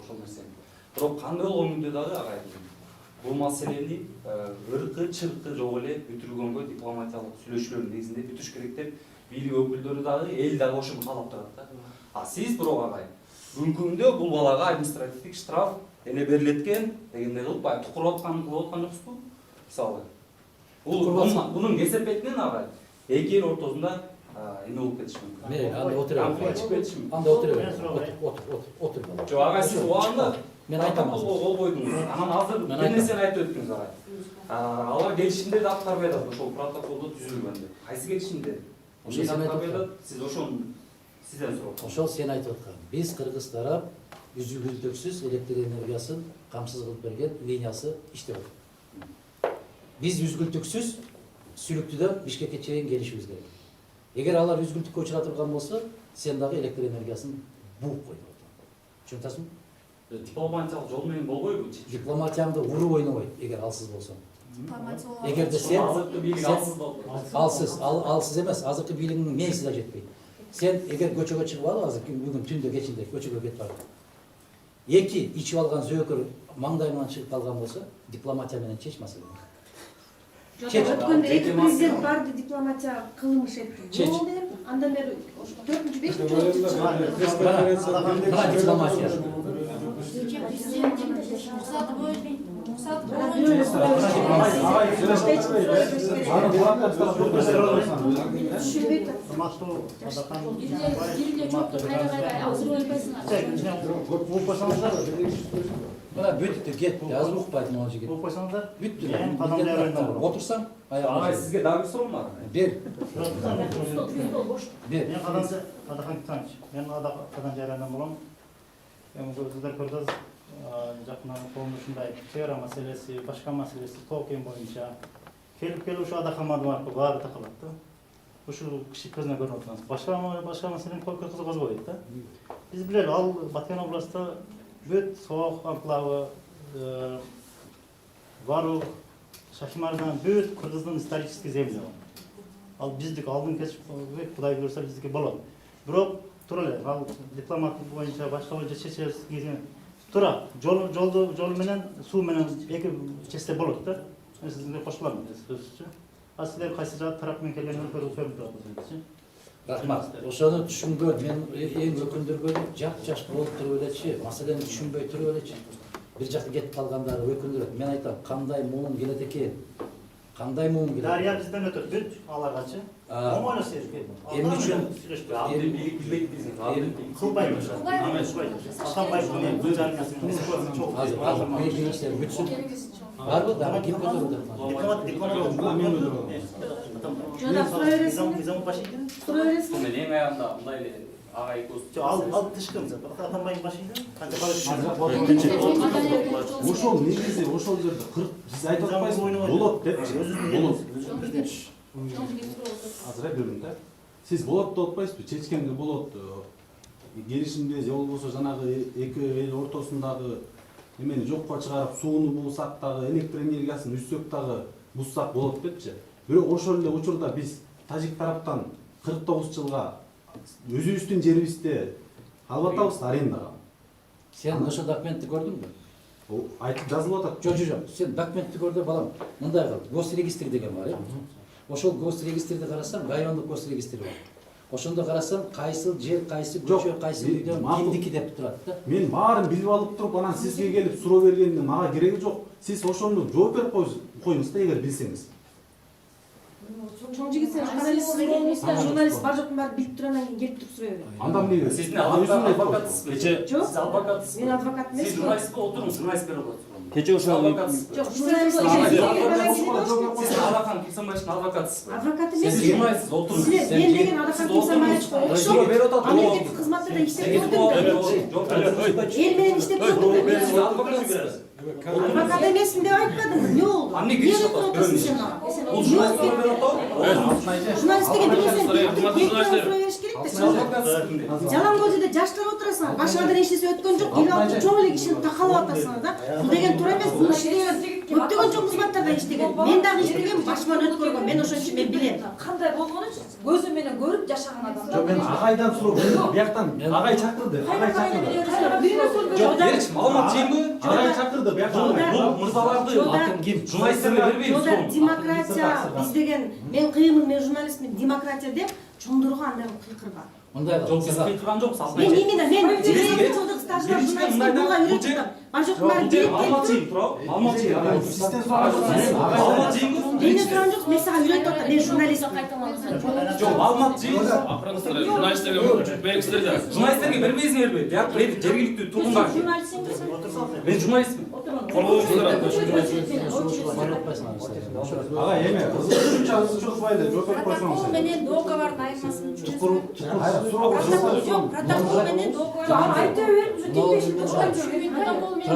ошол нерсе. Бирок кандай болгондо дагы агай бул маселени ыркы чыркы жок эле бүтүргөнгө дипломатиялык сүйлөшүүлөрдүн негизинде бүтүрүш керек деп бийлик өкүлдөрү дагы эл дагы ошону каалап турат да. А сиз бирок агай бүгүнкү күндө бул балага административдик штраф эне берилеткен дегендей кылып баягы тукуруп аткан жокпусу? Мисалы бунун кесепетинен агай эки эл ортосунда эме болуп кетиши мүмкүн. Мейли, анда отурайық. Анда отурайық. Отур. Жок, агай сиз убагында мен айтам. Кол койдуңуз. Анан азыр бир нерсени айтып өттүңүз агай. Алар келишимде да аттар берет, ошол протоколдо түзүлгөндө. Кайсы келишимде? Ошол аттар берет, сиз ошону сизден сурап. Ошол сен айтып аткан. Биз кыргыз тарап үзүлдүксүз электр энергиясын камсыз кылып берген линиясы иштеп атат. Биз үзгүлтүксүз Сүлүктүдөн Бишкекке чейин келишибиз керек. Эгер алар үзгүлтүккө учура турган болсо, сен дагы электр энергиясын бууп кой деп атам. Түшүнөсүңбү? Дипломатиялык жол менен болбойбу? Дипломатияңды уруп ойнобойт, эгер алсыз болсоң. Эгерде сен алсыз эмес, азыркы бийлигиңдин мээси да жетпейт. Сен эгер көчөгө чыгып алып, азыр бүгүн түндө кечинде көчөгө кетип барып, эки ичип алган зөөкөр маңдайыңан чыгып калган болсо, дипломатия менен чеч маселени. Өткөндө эки президент барды, дипломатия кылмыш этти. Болду эми, андан бери 4-5 Мына дипломатия. Мына бүтү кетти, азыр укпайт могу жигит. Укпайсаңыздар? Бүттү. Отурсаң, агай сизге дагы бир суроом бар. бер. Бер. Мен Адахан Китанович, мен Адахан жайрандан болом. Эми сиздер көрдүңүз, жакын коомдо ушундай чегара маселеси, башка маселеси токен боюнча келип ушу Адахан Мадумаровго баары такалат да. Ушул киши көзүнө көрүнүп атат. Башка маселени кыргыз козбойт да. Биз билели, ал Баткен областында бүт Соок анклавы, Варук, Шахимардан бүт кыргыздын исторический земли. Ал биздик алдын кечип, Кудай буйрса биздики болот. Бирок тура эле, ал дипломат боюнча башка боюнча чечебиз кезин тура жол менен суу менен эки чечсе болот да. Мен сизге кошулам сөзсүзчү. А силер кайсы тарап менен келгениңизди көрүп турасызчы. Рахмат. Ошону түшүнгөн, мен эң өкүндүргөнү жаш болуп туруп элечи, маселени түшүнбөй туруп элечи. Бир жакта кетип калгандары өкүндүрөт. Мен айтам, кандай муун келет экен? Кандай муун келет? Дария бизден өтөт, бүт аларгачы. Оңой эле Эмне үчүн Бийлик билбейт бизин. кылбайбыз. Атанбайбыз. Бул жарымасы чок. Азыр бийлик иштер бүтсүн. Барбы дагы ким көтөрүлөт? Низам башыйды. Мен эң аягында мындай эле агай көз. Ал тышкын. Атанбайдын башыйды. Ошол негизи ошол жерде 40 биз айтып атпайсызбы? Болот деп. Болот. Азыр берин да. Сиз болот деп атпайсызбы? Чечкенде болот. Келишимде же болбосо жанагы эки эл ортосундагы эмени жокко чыгарып, сууну буусак дагы, электр энергиясын үзсөк дагы буссак болот депчи. Бирок ошол эле учурда биз тажик тараптан 49 жылга өзүбүздүн жерибизде алып атабыз арендага. Сен ошол документти көрдүңбү? Айтып жазылып атат. Жок. Сен документти көрдү, балам. Мындай кыл. Госрегистр деген бар, Ошол госрегистрди карасаң, райондук госрегистр бар. Ошондо карасаң, кайсы жер, кайсы көчө, кайсы үйдөн кимдики деп турат да. Мен баарын билип алып туруп, анан сизге келип суроо бергенде мага кереги жок. Сиз ошону жооп берип коюңуз да, эгер билсеңиз. Чоң жигит, сен журналист бар жоктун баарын билип туруп анан кийин келип туруп сурай бер. Анда эмнеге? Сиз адвокатсызбы? Жок. Сиз адвокатсыз. Мен адвокат эмесмин. Сиз журналист отуруңуз, журналист берип атат. Кече ошол Жок, журналист. Сиз Адахан Кимсанбаевичтин адвокатысызбы? Адвокат Сиз эмесмин. журналист отуруңуз. Силер мен деген Адахан Кимсанбаевичке окшоп мамлекеттик кызматтарда иштеп көрдүм. Эл менен иштеп көрдүм. Сиз адвокатсызбы? Адвокат эмесмин деп айтпадым. Эмне болду? Эмне киришип атасың сен мага? Журналист берип атат. Журналист деген билесең, бериш керек да. Адвокатсызбы? Жалаң көзүдө жаштар отурасың, башыңардан эч нерсе өткөн жок, эл алып чоң эле кишини такалап атасың да. Бул деген туура эмес. Бул иште көптөгөн чоң кызматтарда Кыргызстанда иштеген. Мен дагы иштегем, башыман өткөргөн. Мен ошон үчүн мен билем. Кандай болгонун көзү менен көрүп жашаган адам. Жок, мен агайдан суроо. Бияктан агай чакырды. Агай чакырды. Жок, берчи, маалымат жейинби? Агай чакырды, бияктан. Бул мырзаларды Атын ким? журналисттерге бербейбиз. Жода демократия издеген, мен кыймын, мен журналистмин, демократия деп чоңдурга андай кыйкырга. Мындай Жок, сиз кыйкырган жоксуз. Мен именно мен Бизге- 20 жылдык стажда биринчиден журналистик мындайда, буга бул үйрөтүп жер- атам. Башок Жок, баары бул жер билет маалымат деп. жейин, туурабы? Маалымат жейин. Систем Маалымат жейинби? Менден сураган жок, мен сага үйрөтүп атам. Мен журналистмин. Жок, маалымат жейин. Журналисттерге мүмкүнчүлүк бериңиздер да. Журналисттерге бербейсиңерби? Бияк жергиликтүү тургундар. Мен журналистмин. Колгоңуздар. агай эме кызыкчылык чуркпайлы, жооп берип койсоңуз. Протокол менен договордун айырмасын Айрым суроо протокол менен договор. Айта бер, уже тепешип турган жок. Протокол менен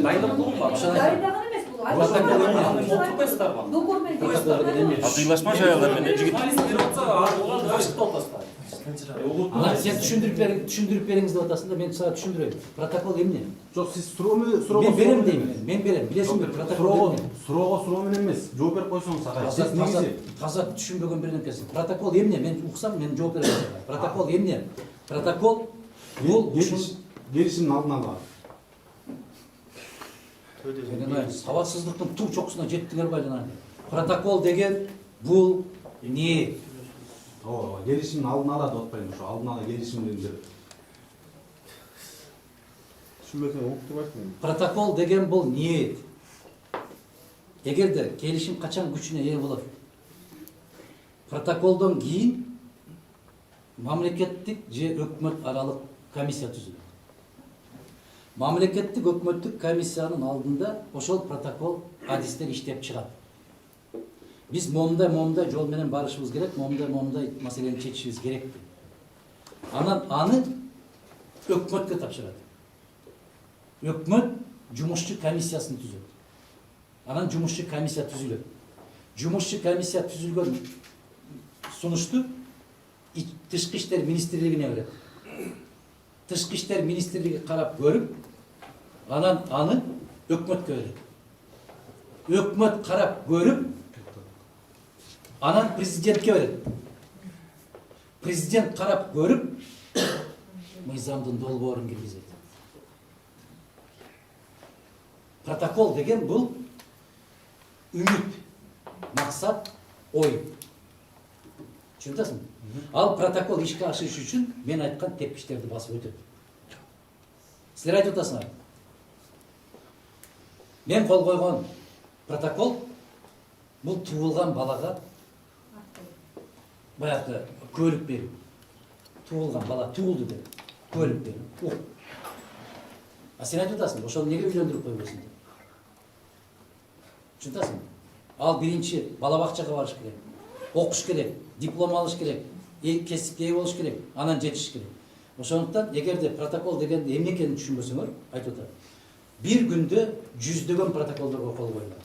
Дайындап болгон бар. дайындаган эмес бул. Отурбайсыздарбы? Договор менен Атыйлашмаш аялдар менен жигит. Журналист берип атса, кашык болуп атасыздар. Ана сен түшүндүрүп бериңиз деп атасың да мен сага түшүндүрөйүн. Протокол эмне? Жок, сиз суроо Мен берем дейм. Мен берем. Билесиңби протокол эмне? суроо менен эмес, жооп берип койсоңуз агай. Сиз негизи Таза түшүнбөгөн бирдемекесиң. Протокол эмне? Мен уксам мен жооп берем. Протокол эмне? Протокол бул келишимдин алдын ала. сабатсыздыктын тук чокусуна жеттиңер байлана. Протокол деген бул эмне? Ооба, келишимдин алдын ала деп атпаймынбы, ошо алдын ала келишимдер. Түшүнбөсөң уктуп айтмайм. Протокол деген бул ниет. Эгерде келишим качан күчүнө ээ болот? Протоколдон кийин мамлекеттик же өкмөт аралык комиссия түзүлөт. Мамлекеттик өкмөттүк комиссиянын алдында ошол протокол адистер иштеп чыгат. Биз момундай жол менен барышыбыз керек, момундай маселени чечишибиз керек деп. Анан аны өкмөткө тапшырат. Өкмөт жумушчу комиссиясын түзөт. Анан жумушчу комиссия түзүлөт. Жумушчу комиссия түзүлгөн сунушту Тышкы иштер министрлигине берет. Тышкы иштер министрлиги карап көрүп, анан аны өкмөткө берет. Өкмөт карап көрүп, анан президентке берет. Президент карап көрүп, мыйзамдын долбоорун киргизет. Протокол деген бул үмүт, максат, ой. Түшүнөсүңбү? Ал протокол ишке ашыш үчүн мен айткан тепкичтерди басып өтөт. Силер айтып атасыңар. Мен кол койгон протокол бул туулган балага баягы көлүк берүү. Туулган бала туулду деп көлүк берүү. А сен айтып атасың, ошону неге үйлөндүрүп койбойсуң деп. Түшүнөсүңбү? Ал биринчи бала бакчага барыш керек. Окуш керек, диплом алыш керек, кесипке ээ болуш керек, анан жетиш керек. Ошондуктан эгерде протокол деген эмне экенин түшүнбөсөңөр, айтып атам. Бир күндө жүздөгөн протоколдорго кол коюлат.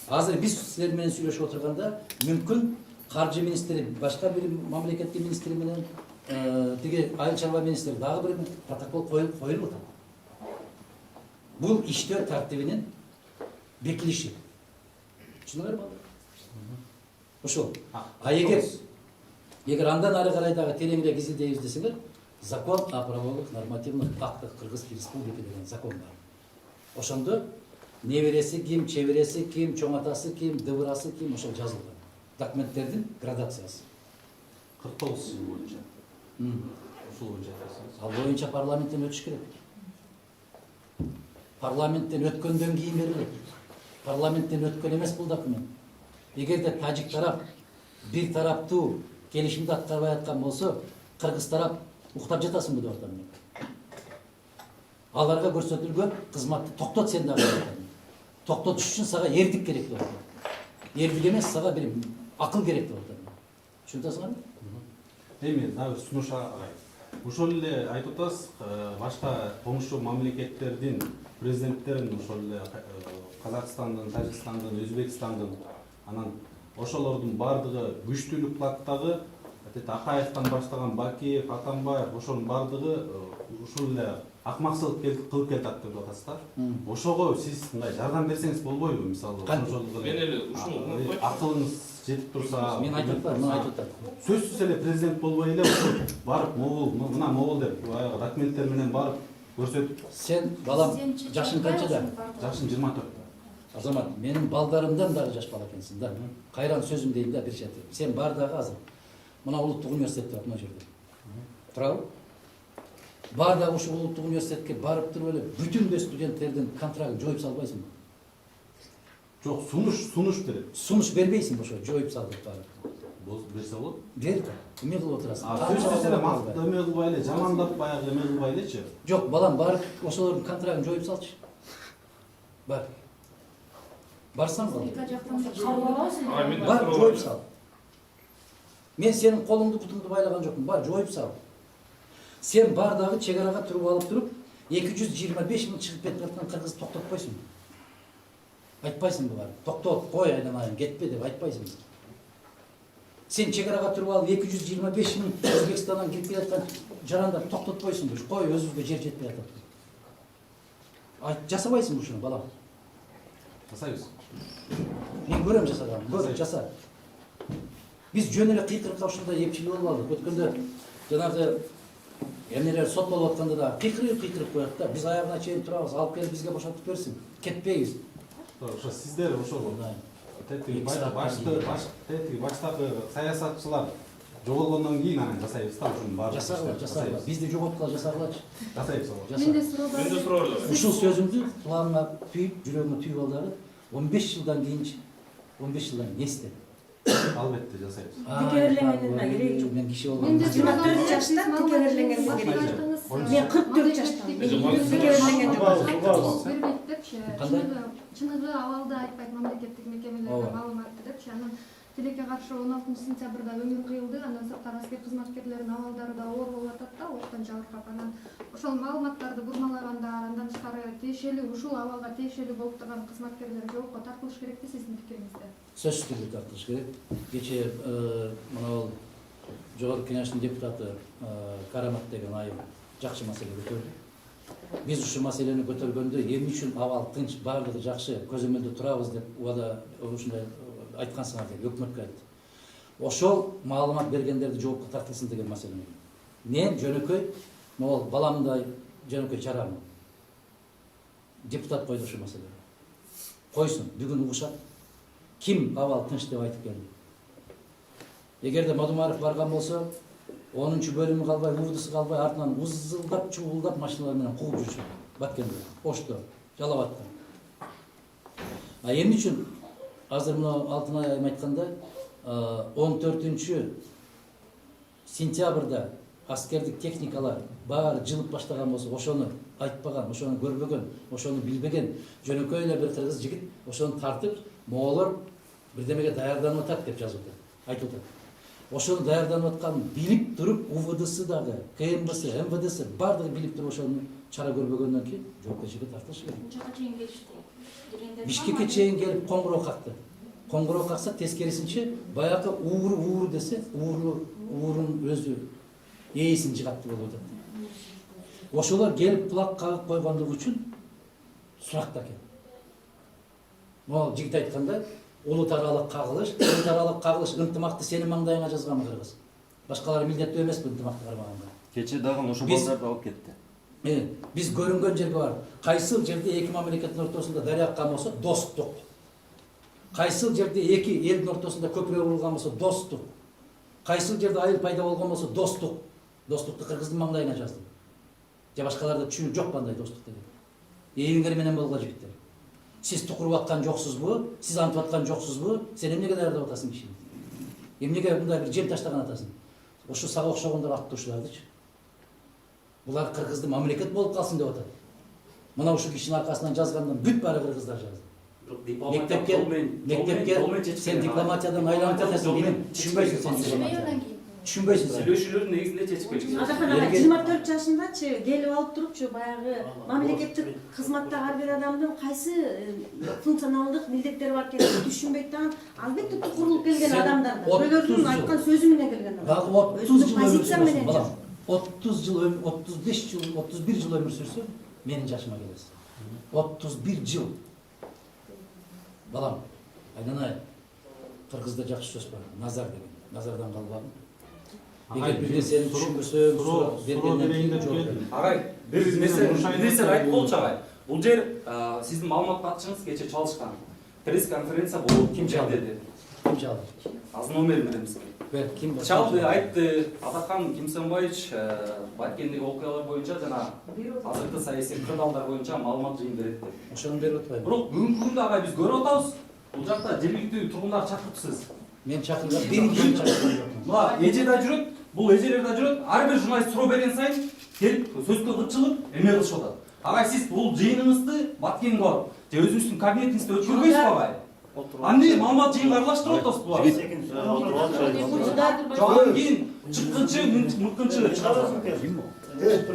Азыр биз силер менен сүйлөшүп отурганда мүмкүн каржы министри, башка бир мамлекеттик министри менен тиги айыл чарба министри дагы бир протокол коюлуп атат. Бул иштөө тартибинин бекилиши. Түшүнүңөрбү? Ошол. А эгер андан ары карай дагы тереңирээк изилдейбиз десеңер, закон о правовых нормативных актах Кыргызской Республики деген закон бар. Ошондо небереси ким, чебереси ким, чоң атасы ким, дыбырасы ким, ошол жазылган. Документтердин градациясы. 49 жыл боюнча. Ушул боюнча айтасыңыз. Ал боюнча парламенттен өтүш керек. Парламенттен өткөндөн кийин берилет. Парламенттен өткөн эмес бул документ. Эгерде тажик тарап бир тараптуу келишимди аткарбай аткан болсо, кыргыз тарап уктап жатасыңбы деп атам мен. Аларга көрсөтүлгөн кызматты токтот сен дагы. Токтотуш үчүн сага эрдик керек деп атам. Эрдик эмес, сага бир акыл керек деп атам. Түшүнөсүңөрбү? Эми дагы бир сунуш агай. Ошол эле айтып атасыз, башка коңшу мамлекеттердин президенттерин ошол эле Казакстандын, Тажикстандын, Өзбекстандын анан ошолордун бардыгы күчтүүлүк платтагы Акаевден баштаган Бакиев, Атамбаев ошонун бардыгы ушул эле акмакчылык кылып келатат деп атасыздар. Ошого сиз мындай жардам берсеңиз болбойбу? Мисалы, Мен эле ушуну акылыңыз жетип турса, Мен айтып атпаймын, мына айтып атам. сөзсүз эле президент болбой эле барып мына могул деп баягы документтер менен барып көрсөтүп, Сен балам жашың канчада? жашым 24. Азамат, менин балдарымдан дагы жаш бала экенсиң да. Кайран сөзүм дейм да бир чети. Сен бар дагы азыр. Мына улуттук университет бар мына жерде. Турабы? Бар дагы ушу улуттук университетке барып туруп эле бүтүн студенттердин контрактын жоюп салбайсыңбы? Жок, сунуш берет. Сунуш бербейсиңби ошо жоюп сал деп барып? Берсе болот. Бер да. Эмне кылып отурасың? Сөзсүз эле мактап эме кылбай эле, жамандап баягы эме кылбай элечи. Жок, балам барып ошолордун контрактын жоюп салчы. Бар. Барсаң балам. Бар, жоюп сал. Мен сенин колуңду бутуңду байлаган жокмун. Бар, жоюп сал. Сен бар дагы чек арага туруп алып туруп 225 миң чыгып кетип аткан кыргыз токтотпойсуң. Айтпайсыңбы бар? Токтот, кой айналайын, кетпе деп айтпайсыңбы? Сен чек арага туруп алып 225 миң Өзбекстандан кирип келаткан жарандар токтотпойсуңбу? Кой, өзүбүзгө жер жетпей атат. Жасабайсыңбы ушуну, балам? Жасайбыз. Мен көрөм жасаганын, көр, жаса. Биз жөн эле кыйкырыкка ушундай эпчилик болуп алдык. Өткөндө жанагы эмнелер сот болуп атканда да кыйкырып коет да. Биз аягына чейин турабыз, алып келип бизге бошотуп берсин. Кетпейбиз. Ошо сиздер ошол тетиги баштагы саясатчылар жоголгондон кийин анан жасайбыз да ушунун баарын. Жасагыла. Бизди жоготкула жасагылачы. Жасайбыз. Менде суроо бар. Менде суроо бар. Ушул сөзүмдү кулагыңа түйүп, жүрөгүңө түйүп ал дагы 15 жылдан кийинчи 15 жылдан кийин эсте. Албетте жасайбыз. Текеберленгендин кереги жок. Мен киши болдум. Менде 24 жашта текеберленгендин кереги жок. Мен 44 жаштамын. Текеберленген жок. Бербейт депчи. Кандай? Чыныгы абалда айтпайт мамлекеттик мекемелерде маалыматты депчи. Анан тилекке каршы 16-сентябрда өмүр кыйылды. Андан сырткары аскер кызматкерлердин абалдары да оор болуп атат да, октон жабыркап. Анан ошол маалыматтарды бурмалагандар, андан тышкары тиешелүү ушул абалга тиешелүү болуп турган кызматкерлер жоопко тартылыш керек да сиздин пикириңизде. Сөзсүз түрдө тартылыш керек. Кечээ мына Жогорку Кеңештин депутаты Карамат деген айым жакшы маселе көтөрдү. Биз ушул маселени көтөргөндө эмне үчүн абал тынч, баардыгы жакшы, көзөмөлдө турабыз деп убада ушундай айткансыңар деп өкмөткө айтты. Ошол маалымат бергендерди жоопко тартылсын деген маселе. Мен жөнөкөй, могул баламдай жөнөкөй чарам. Депутат койду ушул маселени. Койсун, бүгүн угушат. Ким абал тынч деп айтып келди? Эгерде Мадумаров барган болсо, 10-чу бөлүмү калбай, увдусу калбай, артынан узылдап, чуулдап машиналар менен кууп жүрчү. Баткенде, Ошто, Жалал Абадта. Эмне үчүн азыр мына Алтынай айым айткандай 14-сентябрда аскердик техникалар баары жылып баштаган болсо, ошону айтпаган, ошону көрбөгөн, ошону билбеген жөнөкөй эле бир кыргыз жигит ошону тартып, моолор бирдемеге даярданып атат деп жазып атат, айтып атат. Ошону даярданып атканын билип туруп, УВДсы дагы, КМБсы, МВДсы бардыгы билип туруп ошону чара көрбөгөндөн кийин жоопкерчиликке тартылыш керек. Жака чейин келишти. Бишкекке чейин келип коңгуроо какты. Коңгуроо какса тескерисинче баягы ууру десе, уурун өзү ээсин жыгатты болуп атат. Ошолор келип кулак кагып койгондугу үчүн сурактар экен. Могул жигит айткандай, улут аралык кагылыш ынтымакты сенин маңдайыңа жазган кыргыз. Башкалар милдеттүү эмеспи ынтымакты кармаганга. Кече дагы ошол балдарды алып кетти. Биз көрүнгөн жерге бар. Кайсыл жерде эки мамлекеттин ортосунда дарыя аккан болсо достук. Кайсыл жерде эки элдин ортосунда көпүрө курулган болсо достук. Кайсыл жерде айыл пайда болгон болсо достук. Достукту кыргыздын маңдайына жаздым. Же башкаларда түшүнүк жок кандай достук деген. Эйиңер менен болгон жигиттер. Сиз тукуруп аткан жоксузбу? Сиз антып аткан жоксузбу? Сен эмнеге даярдап атасың кишини? Эмнеге мындай бир жем таштаган атасың? Ошо сага окшогондор аттуушулардычы. Булар кыргызды мамлекет болуп калсын деп атат. Мына ушул кишинин аркасынан жазгандан бүт баары кыргыздар жазды. Мектепке сен дипломатиядан айланып жатасың, менин түшүнбөйсүң сен дипломатияны. Түшүнбөйсүң сен. Сүйлөшүүлөрдүн негизинде чечип келишкен. Атакан ага 24 жашындачы келип алып турупчу баягы мамлекеттик кызматта ар бир адамдын кайсы функционалдык милдеттери бар экенин түшүнбөйт дагы албетте тукурулуп келген адамдар да. Өлөрдүн айткан сөзү менен келген адам. Дагы 30 жыл өмүр сүрөсүң, балам. 30 жыл, 35 жыл, 31 жыл ömür сүрсө, менин жашыма келесиз. 31 жыл. Балам, айнанай, кыргызда жакшы сөз бар, назар деген. Назардан калбагын. Эгер бир нерсени түшүнбөсөң, бергенден жооп бер. Агай, бир нерсе айтып болчу агай. Бул жер сиздин маалымат катчыңыз кече чалышкан. Пресс-конференция болуп ким чалды деди. Ким чалды? Азыр номерин беремиз. Бер, ким бар? Чалды, айтты. Атакан Кимсенбаевич Баткендеги окуялар боюнча жана азыркы саясий кырдаалдар боюнча маалымат жыйын берет деп. Ошону берип атпайбы? Бирок бүгүнкү күндө агай биз көрүп атабыз. Бул жакта жергиликтүү тургундар чакырыпсыз. Мен чакырган биринчи чакырган. Мына эже да жүрөт, бул эжелер да жүрөт. Ар бир журналист суроо берген сайын келип сөзгө кытчылып эме кылышып атат. Агай сиз бул жыйыныңызды Баткенге барып, же өзүңүздүн кабинетиңизде өткөрбөйсүзбү агай? Андай маалымат жыйын аралаштырып атасыз булар. Жоган кийин чыккынчы, мыккынчы чыгасыз.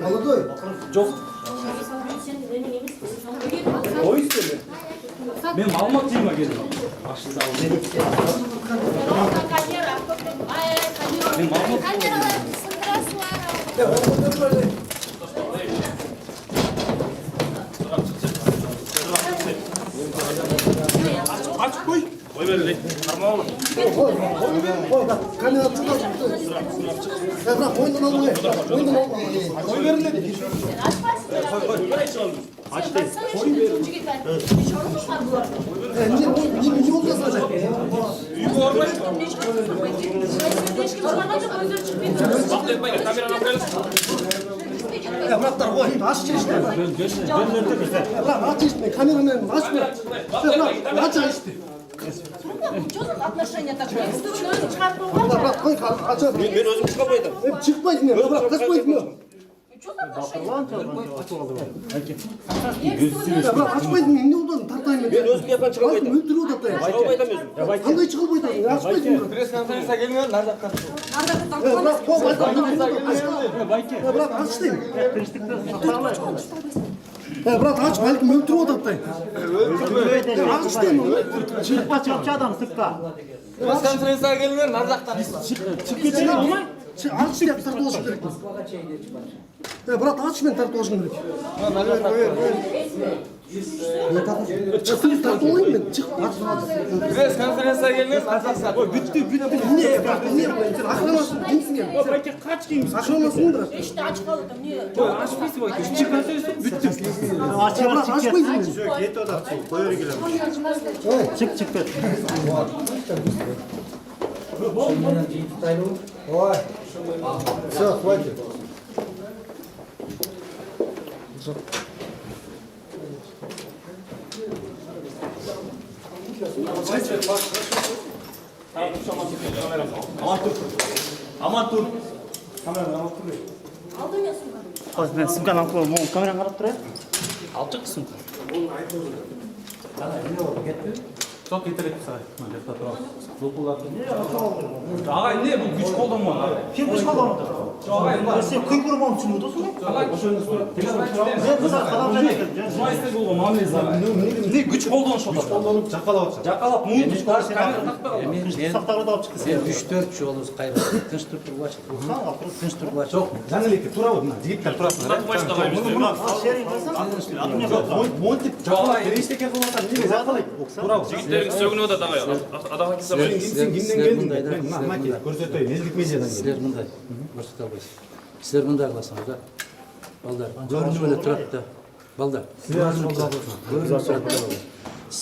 Молодой. Жок. Ой истеме. Мен маалымат жыйынга келдим. Мен Açık koy. Koy verin. Parmağı olur. Koy bak kamera çıkar. Bırak oyundan almayı. Oyundan almayı. Koy verin dedi. Aç değil. Ne olacak zaten? Büyük orman. Bak etmeyin. Kameranı koyalım. Ya bırak da koy. Aç işte. Bırak aç işte. Kameraman aç mı? Bırak aç işte. Что за отношение такое? Вы Bırak koy aç. Ben özüm çıkamaydım. Hep çıkmayın ya. Bırak kaçmayın ya. Что за отношение? Ya bırak açmayın. Ne oldu? Tartayın. Ben özüm yapan çıkamaydım. Öldürüyor da da. Çıkamaydım özüm. Kanday çıkılmaydı. Ya açmayın ya. Pres konferansa gelmiyor. Nerede? Ya bırak koy. Ya bırak aç işte. Ya bırak aç. Belki öldürüyor da da. Ya aç işte. Çıkpa çöpçü adam sıkpa. Pres konferansa gelmiyor. Nerede? Aç işte tartışın gerek. Ya bırak aç ben tartışın gerek. Çıkın tartışın ben. Çık aç. Pres konferansa gelmiyor. Nerede? Bitti. Niye? Bak niye? Sen akramasın. Kimsin ya? Belki kaç kimsin? Akramasın bırak. İşte aç kaldım. Niye? Açmışsın bakayım. Çıkartıyorsun. Bitti. Ya bırak açmayın beni. Git o da. Koyur girelim. Çık çık. Менен жыйын тутайлы. Ой. Все, хватит. Aman dur. Aldın ya sumkanı. Ben sumkan alıp koyayım. Kamerayı karap durayım. Alçak kısım. Кана эмне болду? Кетти? Çok yeterli say. Maalesef duralım. Dokular. агай эмне бул күч колдонмон агай? Kim kuş kalamadı? Агай мына Sen kuy kurmam için mi dostum? агай ошону Ben kısa kalam dedim. журналисттер болгон мамилеси агай. Эмне күч колдонушуп атат? Kollanıp çakalap atacak. Жакалап муунтуп камера такпай Мен Сақтарды алып çıktı. Sen 3-4 жолу кайра тынч туруп тургулачы. Тынч тургулачы. Çok. Zannelikle turabı. Jigitler turasın. Montik çakalap. Erişteki kılmasa ne zaten? Turabı. Jigitlerin sөгүнүп атат агай. Адага килсе Sen kimden geldin? Ben maki. Көрсөтөйүн. Элдик межеден келдим. Силер мындай көрсөтө албайсыз. Силер мындай кыласыңар да. Балдар, көрүнүп эле турат да. Балдар.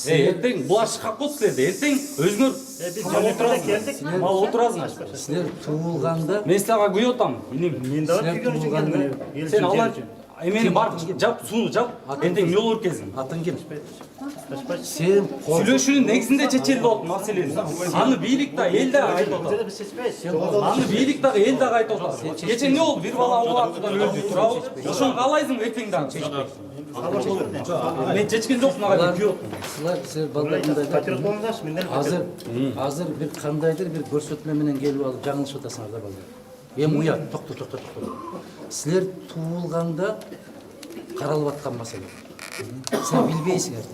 эртең булашып калып калды силерде. Эртең өзүңөр Biz jönetmede geldik. мал отурасыңар. Силер туулганда Мен силерге күйүп атам. Билем. Men de kuygun için geldim. Сен алар эмени барып жап, сууну жап. Эртең жол өркезиң. атың ким? Сен Сүйлөшүүнүн негизинде чечилди болот маселени. Аны бийлик да, эл да айтып атат. Biz seçmeyiz. Аны бийлик дагы, эл дагы айтып атат. Кече эмне болду? Бир бала оңалтуудан өлдү, турабы? Ошону каалайсың эртең дагы. Мен чечкен жокмун ага күйөп. силер балдар мындай да. Patriot olmaz. Азыр бир кандайдыр бир көрсөтмө менен келип алып жаңылышып атасыңар да балдар. Эми уят, токто. Силер туулганда каралып аткан маселе. Сен билбейсиңер.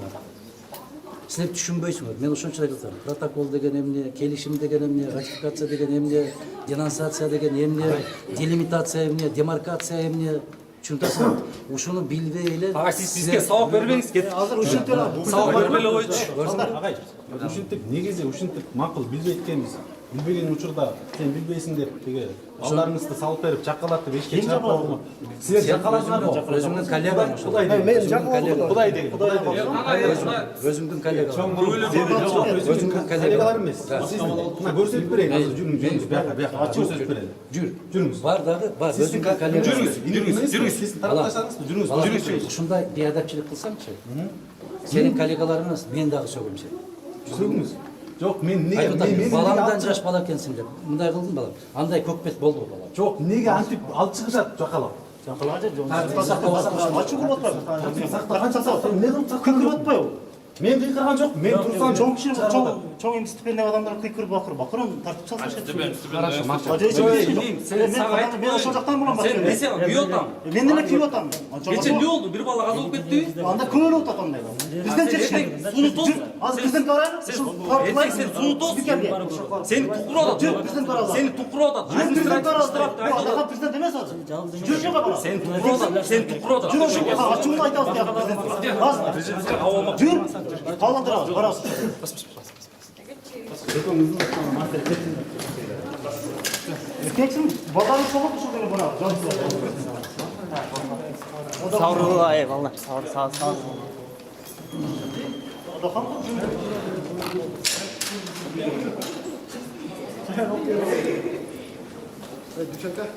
Силер түшүнбөйсүңөр. Мен ошончо айтып атам. Протокол деген эмне, келишим деген эмне, ратификация деген эмне, денонсация деген эмне, делимитация эмне, демаркация эмне. Түшүнөсүңөр? Ушуну билбей эле. Ага, сиз бизге сабак бербеңиз, кет. Азыр ушинтип Сабак бербей эле койчу. Агай, ушинтип негизи ушинтип макул билбей экенбиз. Билбеген учурда сен билбейсиң деп тиги балдарыңызды салып берип жаккалат деп эшикке чыгарып койгон. Силер жаккаладыңарбы? Өзүңдүн коллегаң ошо. Мен жаккалап Кудай деген. Өзүңдүн коллегаң. Өзүңдүн коллегалар эмес. Сиз мына көрсөтүп берейин азыр жүрүңүз бияка көрсөтүп берели. Жүрүңүз. Бар дагы, бар. Өзүңдүн коллегаң. Жүрүңүз. Сиз тарапташаңызбы? Жүрүңүз. Ушундай беадапчылык кылсаңчы. Сенин коллегаларың эмес, мен дагы сөгүмсүн. Сөгүңүз. Жок, мен неге баламдан жаш бала экенсиң деп. Мындай кылдым балам. Андай көкпет болду балам. Жок, неге антип алып чыгышат жакалап? Жакалажы жок. Ачуу болуп атпайбы? Канча сабак? Сен не кылып Кыйкырып атпайбы? Мен кыйкырган жок. Мен турсам Чоң киши чоң эми стипендия адамдар кыйкырып бакырын тартып салса. Хорошо, Мен ошол жактан болом. Сен несе күйүп атам. Мен деле күйүп атам. Кече эмне болду? Бир бала каза болуп кетти. Анда көңүл атат андай. Бизден жетишкен. Суну тос. Азыр бизден тарайбы? Сен суну тос. Сени тукуруп атат. Бизден таралат. Сени тукуруп атат. Бизден таралат. Ага президент эмес азыр. Жүр жака бара. Сени тукуруп атат. Сени тукуруп атат. Жүр ачууну айтабыз бияка президент. Жүр. Калдырабыз, барабыз. Эркексиң, балдарың солоп ушул күнү бара. Саурлай, балдар. Саур. düşerken